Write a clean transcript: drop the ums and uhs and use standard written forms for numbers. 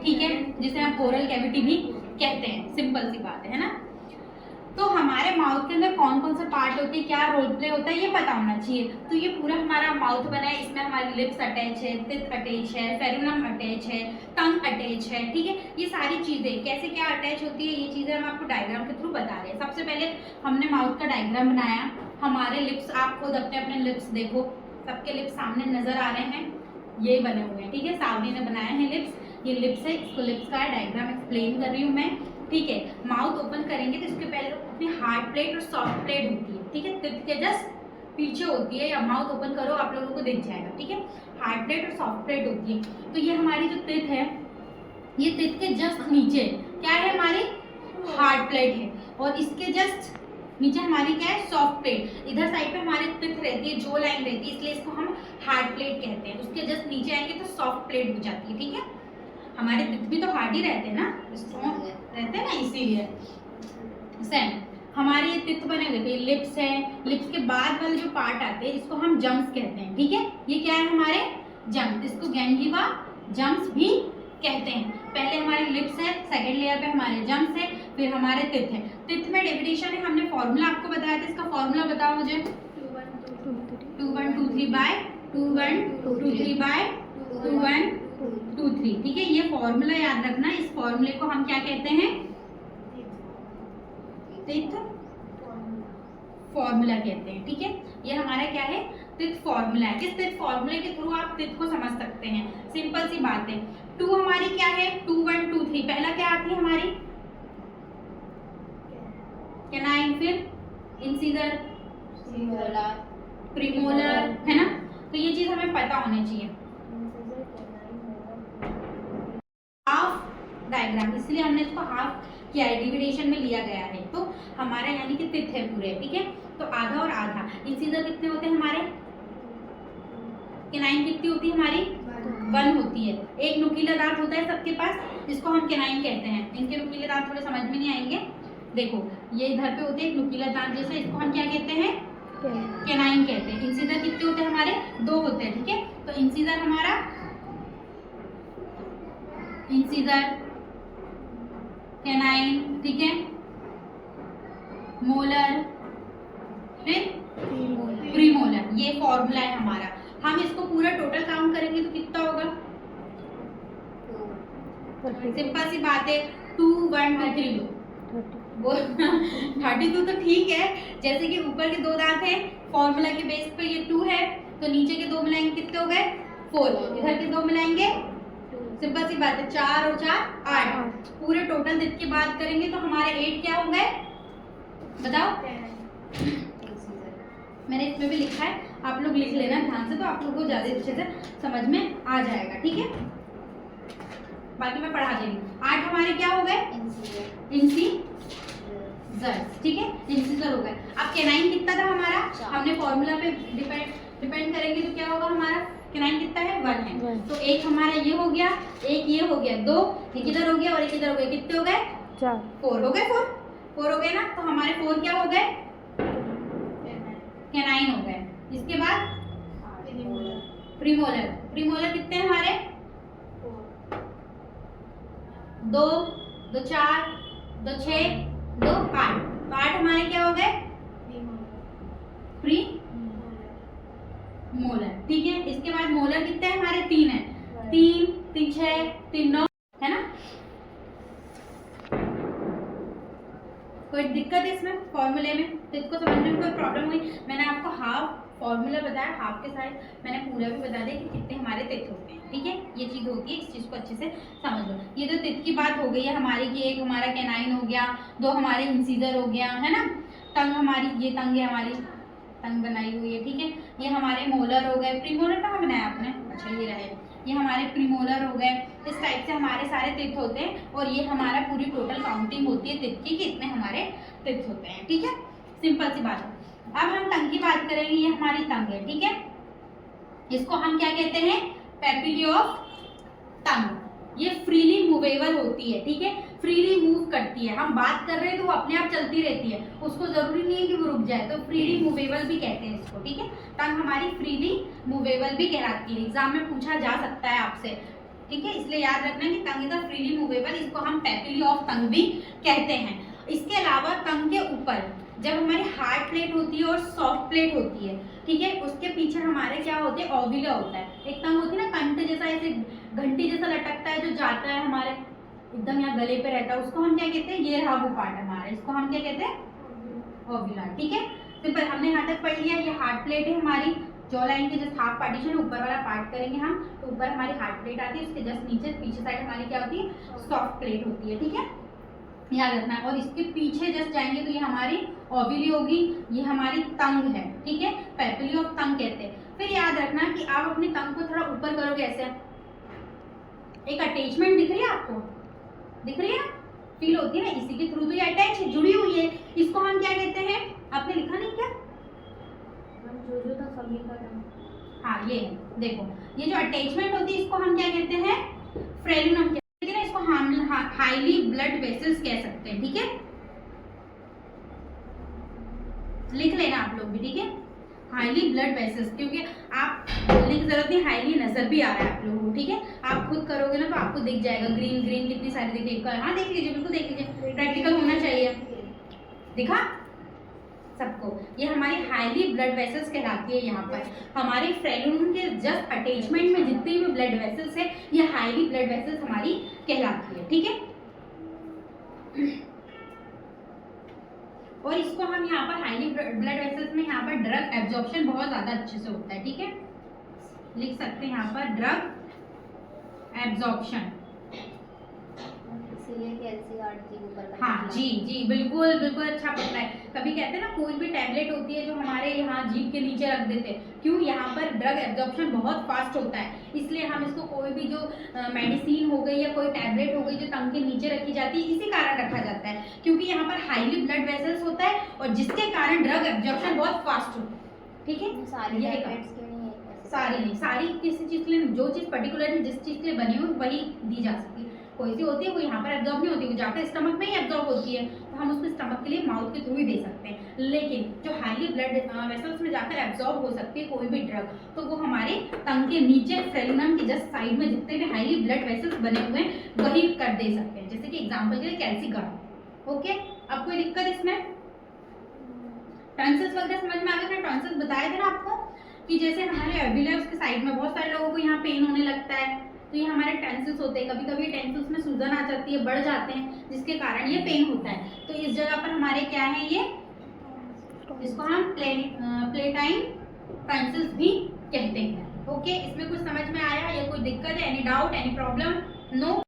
ठीक है, जिसे हम ओरल कैविटी भी कहते हैं। सिंपल सी बात है ना। तो हमारे माउथ के अंदर कौन कौन से पार्ट होते हैं, क्या रोल प्ले होता है, ये पता होना चाहिए। तो ये पूरा हमारा माउथ बना है, इसमें हमारी लिप्स अटैच है, टिथ अटैच है, फेरुनम अटैच है, टंग अटैच है, ठीक है। ये सारी चीजें कैसे क्या अटैच होती है, ये चीजें हम आपको डायग्राम के थ्रू बता रहे हैं। सबसे पहले हमने माउथ का डायग्राम बनाया। हमारे लिप्स, आप खुद अपने लिप्स देखो, सबके लिप्स सामने नजर आ रहे हैं, ये बने हुए हैं, ठीक है। सावनी ने बनाया है लिप्स, ये लिप्स है, इसको लिप्स का डायग्राम एक्सप्लेन कर रही हूँ मैं, ठीक है। माउथ ओपन करेंगे तो इसके पहले अपनी हार्ड प्लेट और सॉफ्ट प्लेट होती है, ठीक है। टिथ के जस्ट पीछे होती है, या माउथ ओपन करो आप लोगों को दिख जाएगा, ठीक है। हार्ड प्लेट और सॉफ्ट प्लेट होती है। तो ये हमारी जो टिथ है, ये टिथ के जस्ट नीचे क्या है, हमारी हार्ड प्लेट है, और इसके जस्ट नीचे हमारी क्या है, सॉफ्ट प्लेट। इधर साइड पे हमारी टिथ रहती है, जो लाइन रहती है, इसलिए इसको हम हार्ड प्लेट कहते हैं। उसके जस्ट नीचे आएंगे तो सॉफ्ट प्लेट हो जाती है, ठीक है। हमारे टिथ भी तो हार्ड ही रहते हैं ना, स्ट्रॉन्ग रहते हैं ना, इसीलिए। सेम हमारे ये टिथ बने हुए थे, लिप्स है, लिप्स के बाद वाले जो पार्ट आते हैं इसको हम जम्स कहते हैं, ठीक है। ये क्या है, हमारे जम्स, इसको गैंगिवा जम्स भी कहते हैं। पहले हमारे लिप्स है, सेकंड लेयर पे हमारे जम्स है, फिर हमारे टिथ है। टिथ में डेफिनेशन है, हमने फॉर्मूला आपको बताया था, इसका फॉर्मूला बताओ मुझे। 2 1 2 3 बाय 2 1 2 3 बाय 2 1 2 3, ठीक है। ये फॉर्मूला याद रखना, इस फॉर्मूले को हम क्या कहते हैं, टिथ फॉर्मूला कहते हैं, ठीक है। ये हमारा क्या है, टिथ फॉर्मूला है। इस टिथ फॉर्मूले के थ्रू आप टिथ को समझ सकते हैं, सिंपल सी बात है। 2 हमारी क्या है, 2 1 2 3, पहला क्या आती है हमारी कैनाइन, फिर इंसीजर, प्रीमोलर, है ना। तो ये चीज हमें पता होनी चाहिए। हाफ डायग्राम, इसलिए हमने इसको हाफ किया है, डिविडेशन में लिया गया है। तो हमारा यानी कि टिथ है पूरे, ठीक है। तो आधा और आधा। इंसीजर कितने होते हैं हमारे, कैनाइन कितनी होती है हमारी, 1 होती है। एक नुकीला दांत होता है सबके पास, जिसको हम कैनाइन कहते हैं। इनके नुकीले दांत थोड़े समझ में नहीं आएंगे, देखो ये इधर पे होते हैं एक नुकीला दांत जैसा, इसको हम क्या कहते हैं, कैनाइन कहते हैं। इंसीजर कितने होते हैं हमारे, 2 होते हैं, ठीक है। तो इंसीजर हमारा, इंसीजर, कैनाइन, ठीक है, मोलर, फिर प्रीमोलर, ये फॉर्मूला है हमारा। हम इसको पूरा टोटल काउंट करेंगे तो कितना होगा, सिंपल सी बात है, 2 1 2 3 वो 32 तो ठीक है, जैसे कि ऊपर के 2 दांत हैं, फॉर्मूला के बेस पे ये 2 है, तो नीचे के 2 मिलाएंगे कितने हो गए, 4, इधर के 2 मिलाएंगे, सिंपल सी बात है, 4 और 4 8। पूरे टोटल टिथ की बात करेंगे तो हमारे 8 क्या हो गए, बताओ। मैंने इसमें भी लिखा है, आप लोग लिख लेना ध्यान से, तो आप लोगों को ज्यादा अच्छे से समझ में आ जाएगा, ठीक है। बाकी मैं पढ़ा दे रही हूँ। 8 हमारे क्या हो गए, इंसीजर, ठीक है, इंसीजर हो गए। अब कैनाइन कितना था हमारा, हमने फॉर्मूला पे डिपेंड करेंगे तो क्या होगा हमारा, कैनाइन कितना है, 1 है। तो एक हमारा ये हो गया, एक ये हो गया, 2, एक इधर हो गया और एक इधर हो गया, कितने हो गए, 4 हो गए, 4 हो गए ना। तो हमारे 4 क्या हो गए, कैनाइन हो गए। इसके बाद प्रीमोलर, प्रीमोलर कितने हैं हमारे, 2 2 4 2 6 2 8, तो 8 हमारे क्या हो गए, प्री मोलर, ठीक है। इसके बाद मोलर कितने हैं हमारे, 3 है, 3 3 6 3 9, है ना। कोई दिक्कत है इसमें फॉर्मूले में, तो इसको समझने में कोई प्रॉब्लम हुई, मैंने आपको हाफ फॉर्मूला बताया, हाफ के साथ मैंने पूरा भी बता दिया कि कितने हमारे टिथ होते हैं, ठीक है। ये चीज होती है, इस चीज को अच्छे से समझ लो। ये तो टिथ की बात हो गई है हमारी कि एक हमारा कैनाइन हो गया, 2 हमारे इंसीजर हो गया, है ना। टंग हमारी, ये टंग है हमारी, टंग बनाई हुई है, ठीक है। ये हमारे मोलर हो गए, प्रीमोलर कहाँ बनाया आपने, अच्छा ये रहे, ये हमारे प्रीमोलर हो गए। इस टाइप से हमारे सारे टिथ होते हैं, और ये हमारा पूरी टोटल काउंटिंग होती है टिथ की कि इतने हमारे टिथ होते हैं, ठीक है। सिंपल सी बात है। अब हम टंग की बात करेंगे, ये हमारी टंग है, ठीक है। इसको हम क्या कहते हैं, पेपिली ऑफ टंग। ये फ्रीली मूवेबल होती है, ठीक है, फ्रीली मूव करती है। हम बात कर रहे हैं तो वो अपने आप चलती रहती है, उसको जरूरी नहीं है कि वो रुक जाए, तो फ्रीली मूवेबल भी कहते हैं इसको, ठीक है। टंग हमारी फ्रीली मूवेबल भी कहलाती है, एग्जाम में पूछा जा सकता है आपसे, ठीक है, इसलिए याद रखना कि tongue is a freely movable, इसको हम पैपिली ऑफ टंग भी कहते हैं। इसके अलावा टंग के ऊपर जब हमारी हार्ड प्लेट होती है और सॉफ्ट प्लेट होती है, ठीक है, उसके पीछे हमारे क्या होते हैं, ओविला होता है। एक टंग होती है ना कंठ जैसा, ऐसे घंटी जैसा लटकता है जो जाता है हमारे एकदम यहाँ गले पे रहता है, उसको हम क्या कहते हैं, ये रहा वो पार्ट हमारा, इसको हम क्या कहते हैं, ओविला। ठीक है, सिंपल, हमने यहाँ तक पढ़ लिया। ये हार्ड प्लेट है हमारी, जॉ लाइन के जस्ट हाफ पार्टीशन, ऊपर वाला पार्ट करेंगे हम, तो ऊपर हमारी हार्ड प्लेट आती है, उसके जस्ट नीचे पीछे साइड हमारी क्या होती है, सॉफ्ट प्लेट होती है। ठीक है, याद रखना है। और इसके पीछे जस्ट जाएंगे तो ये हमारी ओविली होगी, ये हमारी टंग है। ठीक है, पैपिली ऑफ टंग कहते हैं। फिर याद रखना कि आप अपनी टंग को थोड़ा ऊपर करोगे ऐसे, एक अटैचमेंट दिख रही है आपको, दिख रही है, फील होती है ना, इसी के थ्रू तो ये अटैच जुड़ी हुई है। इसको हम क्या कहते हैं, आपने लिखा नहीं क्या, जो था सभी का, हाँ ये है, देखो ये जो अटैचमेंट होती है इसको हम क्या कहते हैं, फ्रेलुनम कहते हैं। इसको हम हाईली ब्लड वेसल्स कह सकते हैं। ठीक है, लिख लेना आप लोग भी। ठीक है, हाईली ब्लड वेसल्स, क्योंकि आप बोलने की जरूरत नहीं, हाईली नजर भी आ रहा है आप लोगों को। ठीक है, आप खुद करोगे ना तो आपको दिख जाएगा, ग्रीन ग्रीन कितनी सारी दिखेगी। हाँ देख लीजिए, बिल्कुल देख लीजिए, प्रैक्टिकल होना चाहिए। दिखा सबको, ये हमारी हाईली ब्लड वेसल्स कहलाती है। यहाँ पर हमारे फ्रेलुनम के जस्ट अटैचमेंट में जितनी भी ब्लड वेसल्स है, ये हाईली ब्लड वेसल्स हमारी कहलाती है। ठीक है, और इसको हम यहाँ पर हाईली ब्लड वेसल्स में यहाँ पर ड्रग एब्जॉर्प्शन बहुत ज्यादा अच्छे से होता है। ठीक है, लिख सकते हैं यहाँ पर ड्रग एब्जॉर्प्शन। हाँ जी जी, बिल्कुल बिल्कुल, अच्छा पता है। कभी कहते हैं ना, कोई भी टैबलेट होती है जो हमारे यहाँ जीभ के नीचे रख देते हैं, क्यों, यहाँ पर ड्रग एब्जॉर्प्शन बहुत फास्ट होता है, इसलिए हम इसको कोई भी जो मेडिसिन हो गई या कोई टैबलेट हो गई जो टंग के नीचे रखी जाती है, इसी कारण रखा जाता है, क्योंकि यहाँ पर हाईली ब्लड वेसल्स होता है और जिसके कारण ड्रग एब्जॉर्प्शन बहुत फास्ट होता है। ठीक है, सारी नहीं, सारी किसी चीज के लिए, जो चीज पर्टिकुलरली जिस चीज के लिए बनी हो वही दी जा सकती है। कोई सी होती है वो यहाँ पर एब्जॉर्ब नहीं होती, वो जाकर स्टमक में ही एब्जॉर्ब होती है, तो हम उसको स्टमक के लिए माउथ के थ्रू ही दे सकते हैं। लेकिन जो हाईली ब्लड वेसल्स में जाकर एब्जॉर्ब हो सकती है कोई भी ड्रग, तो वो हमारे टंग के नीचे फ्रेलुनम की जस्ट साइड में जितने भी हाईली ब्लड वेसल्स बने हुए हैं वही कर दे सकते हैं। जैसे कि एग्जाम्पल के लिए कैल्सिगम। ओके, अब कोई दिक्कत इसमें, टॉन्सिल्स वगैरह समझ में आ गया? टॉन्सिल्स बताए थे ना आपको कि जैसे हमारे एविलर्स के साइड में बहुत सारे लोगों को यहाँ पेन होने लगता है, तो ये हमारे टेंसिल्स होते हैं। कभी कभी टेंसिल्स में सूजन आ जाती है, बढ़ जाते हैं, जिसके कारण ये पेन होता है। तो इस जगह पर हमारे क्या है, ये इसको हम प्लेटाइन टॉन्सिल्स भी कहते हैं। ओके, इसमें कुछ समझ में आया या कोई दिक्कत है, any doubt, any problem? No.